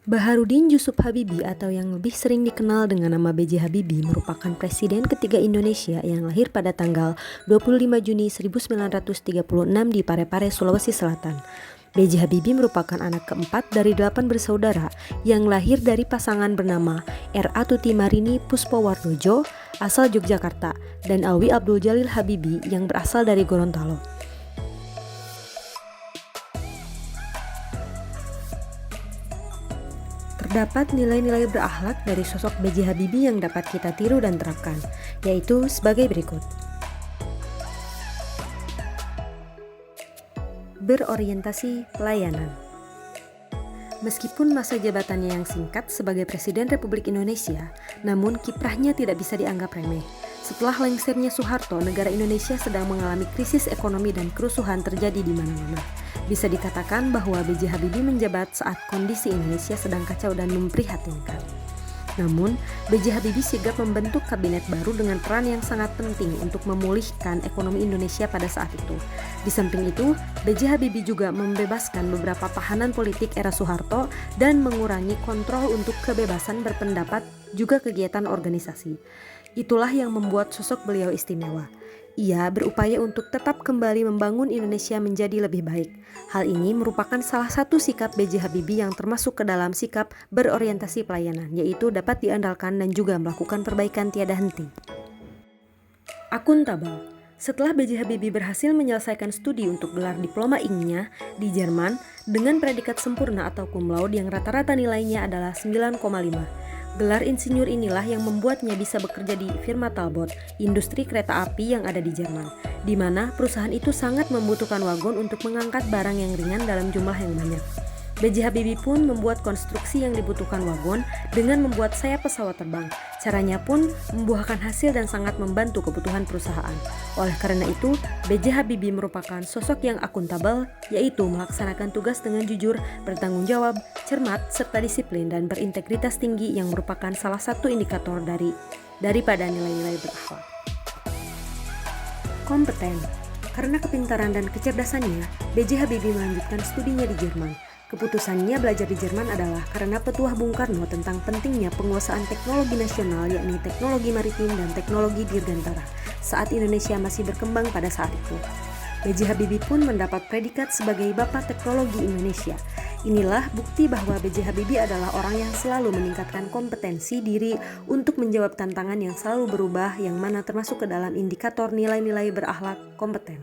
Baharudin Jusuf Habibie atau yang lebih sering dikenal dengan nama B.J. Habibie merupakan presiden ketiga Indonesia yang lahir pada tanggal 25 Juni 1936 di Parepare, Sulawesi Selatan. B.J. Habibie merupakan anak keempat dari 8 bersaudara yang lahir dari pasangan bernama R. Atuti Marini Puspowardojo asal Yogyakarta dan Alwi Abdul Jalil Habibie yang berasal dari Gorontalo. Terdapat nilai-nilai berakhlak dari sosok B.J. Habibie yang dapat kita tiru dan terapkan, yaitu sebagai berikut. Berorientasi pelayanan. Meskipun masa jabatannya yang singkat sebagai Presiden Republik Indonesia, namun kiprahnya tidak bisa dianggap remeh. Setelah lengsernya Soeharto, negara Indonesia sedang mengalami krisis ekonomi dan kerusuhan terjadi di mana-mana. Bisa dikatakan bahwa B.J. Habibie menjabat saat kondisi Indonesia sedang kacau dan memprihatinkan. Namun, B.J. Habibie sigap membentuk kabinet baru dengan peran yang sangat penting untuk memulihkan ekonomi Indonesia pada saat itu. Di samping itu, B.J. Habibie juga membebaskan beberapa tahanan politik era Soeharto dan mengurangi kontrol untuk kebebasan berpendapat juga kegiatan organisasi. Itulah yang membuat sosok beliau istimewa. Ia berupaya untuk tetap kembali membangun Indonesia menjadi lebih baik. Hal ini merupakan salah satu sikap B.J. Habibie yang termasuk ke dalam sikap berorientasi pelayanan, yaitu dapat diandalkan dan juga melakukan perbaikan tiada henti. Akuntabel. Setelah B.J. Habibie berhasil menyelesaikan studi untuk gelar diploma ing-nya di Jerman dengan predikat sempurna atau cum laude yang rata-rata nilainya adalah 9,5. Gelar insinyur inilah yang membuatnya bisa bekerja di firma Talbot, industri kereta api yang ada di Jerman, di mana perusahaan itu sangat membutuhkan wagon untuk mengangkat barang yang ringan dalam jumlah yang banyak. B.J. Habibie pun membuat konstruksi yang dibutuhkan wagon dengan membuat sayap pesawat terbang. Caranya pun membuahkan hasil dan sangat membantu kebutuhan perusahaan. Oleh karena itu, B.J. Habibie merupakan sosok yang akuntabel, yaitu melaksanakan tugas dengan jujur, bertanggung jawab, cermat, serta disiplin dan berintegritas tinggi yang merupakan salah satu indikator daripada nilai-nilai berakhlak. Kompeten. Karena kepintaran dan kecerdasannya, B.J. Habibie melanjutkan studinya di Jerman. Keputusannya belajar di Jerman adalah karena petuah Bung Karno tentang pentingnya penguasaan teknologi nasional, yakni teknologi maritim dan teknologi dirgantara, saat Indonesia masih berkembang pada saat itu. B.J. Habibie pun mendapat predikat sebagai Bapak Teknologi Indonesia. Inilah bukti bahwa B.J. Habibie adalah orang yang selalu meningkatkan kompetensi diri untuk menjawab tantangan yang selalu berubah, yang mana termasuk ke dalam indikator nilai-nilai berakhlak kompeten.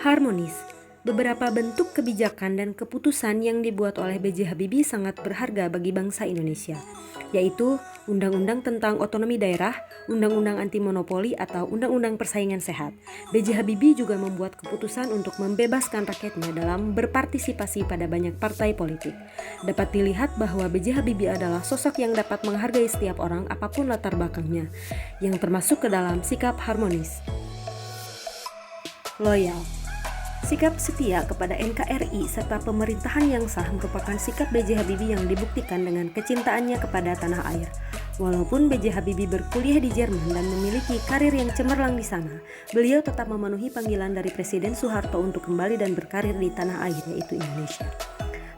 Harmonis. Beberapa bentuk kebijakan dan keputusan yang dibuat oleh B.J. Habibie sangat berharga bagi bangsa Indonesia, yaitu Undang-Undang tentang Otonomi Daerah, Undang-Undang Anti Monopoli atau Undang-Undang Persaingan Sehat. B.J. Habibie juga membuat keputusan untuk membebaskan rakyatnya dalam berpartisipasi pada banyak partai politik. Dapat dilihat bahwa B.J. Habibie adalah sosok yang dapat menghargai setiap orang apapun latar belakangnya, yang termasuk ke dalam sikap harmonis. Loyal. Sikap setia kepada NKRI serta pemerintahan yang sah merupakan sikap B.J. Habibie yang dibuktikan dengan kecintaannya kepada tanah air. Walaupun B.J. Habibie berkuliah di Jerman dan memiliki karir yang cemerlang di sana, beliau tetap memenuhi panggilan dari Presiden Soeharto untuk kembali dan berkarir di tanah air, yaitu Indonesia.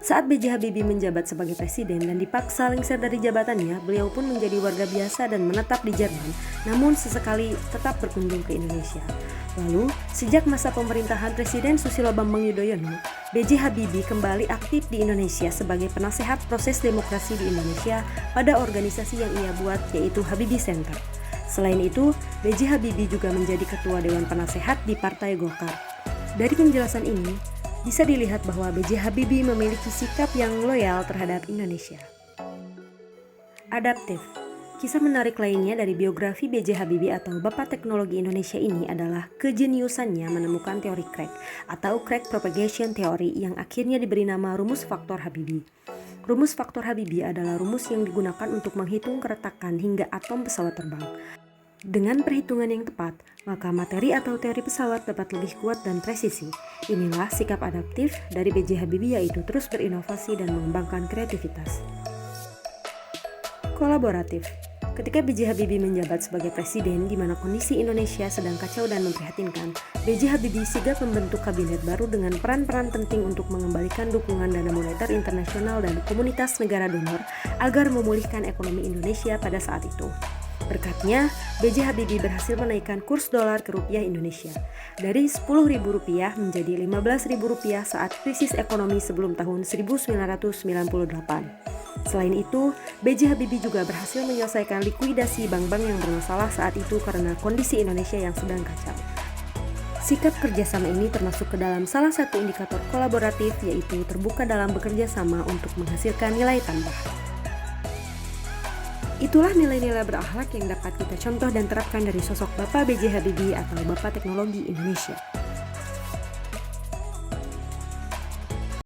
Saat B.J. Habibie menjabat sebagai presiden dan dipaksa lengser dari jabatannya, beliau pun menjadi warga biasa dan menetap di Jerman, namun sesekali tetap berkunjung ke Indonesia. Lalu, sejak masa pemerintahan Presiden Susilo Bambang Yudhoyono, B.J. Habibie kembali aktif di Indonesia sebagai penasehat proses demokrasi di Indonesia pada organisasi yang ia buat, yaitu Habibie Center. Selain itu, B.J. Habibie juga menjadi ketua Dewan Penasehat di Partai Golkar. Dari penjelasan ini, bisa dilihat bahwa B.J. Habibie memiliki sikap yang loyal terhadap Indonesia. Adaptif. Kisah menarik lainnya dari biografi B.J. Habibie atau Bapak Teknologi Indonesia ini adalah kejeniusannya menemukan teori crack atau crack propagation theory yang akhirnya diberi nama rumus faktor Habibie. Rumus faktor Habibie adalah rumus yang digunakan untuk menghitung keretakan hingga atom pesawat terbang. Dengan perhitungan yang tepat, maka materi atau teori pesawat dapat lebih kuat dan presisi. Inilah sikap adaptif dari B.J. Habibie, yaitu terus berinovasi dan mengembangkan kreativitas. Kolaboratif. Ketika B.J. Habibie menjabat sebagai presiden di mana kondisi Indonesia sedang kacau dan memprihatinkan, B.J. Habibie sigap membentuk kabinet baru dengan peran-peran penting untuk mengembalikan dukungan dana moneter internasional dan komunitas negara donor agar memulihkan ekonomi Indonesia pada saat itu. Berkatnya, B.J. Habibie berhasil menaikkan kurs dolar ke rupiah Indonesia dari Rp10.000 menjadi Rp15.000 saat krisis ekonomi sebelum tahun 1998. Selain itu, B.J. Habibie juga berhasil menyelesaikan likuidasi bank-bank yang bermasalah saat itu karena kondisi Indonesia yang sedang kacau. Sikap kerjasama ini termasuk ke dalam salah satu indikator kolaboratif, yaitu terbuka dalam bekerja sama untuk menghasilkan nilai tambah. Itulah nilai-nilai berakhlak yang dapat kita contoh dan terapkan dari sosok Bapak B.J. Habibie atau Bapak Teknologi Indonesia.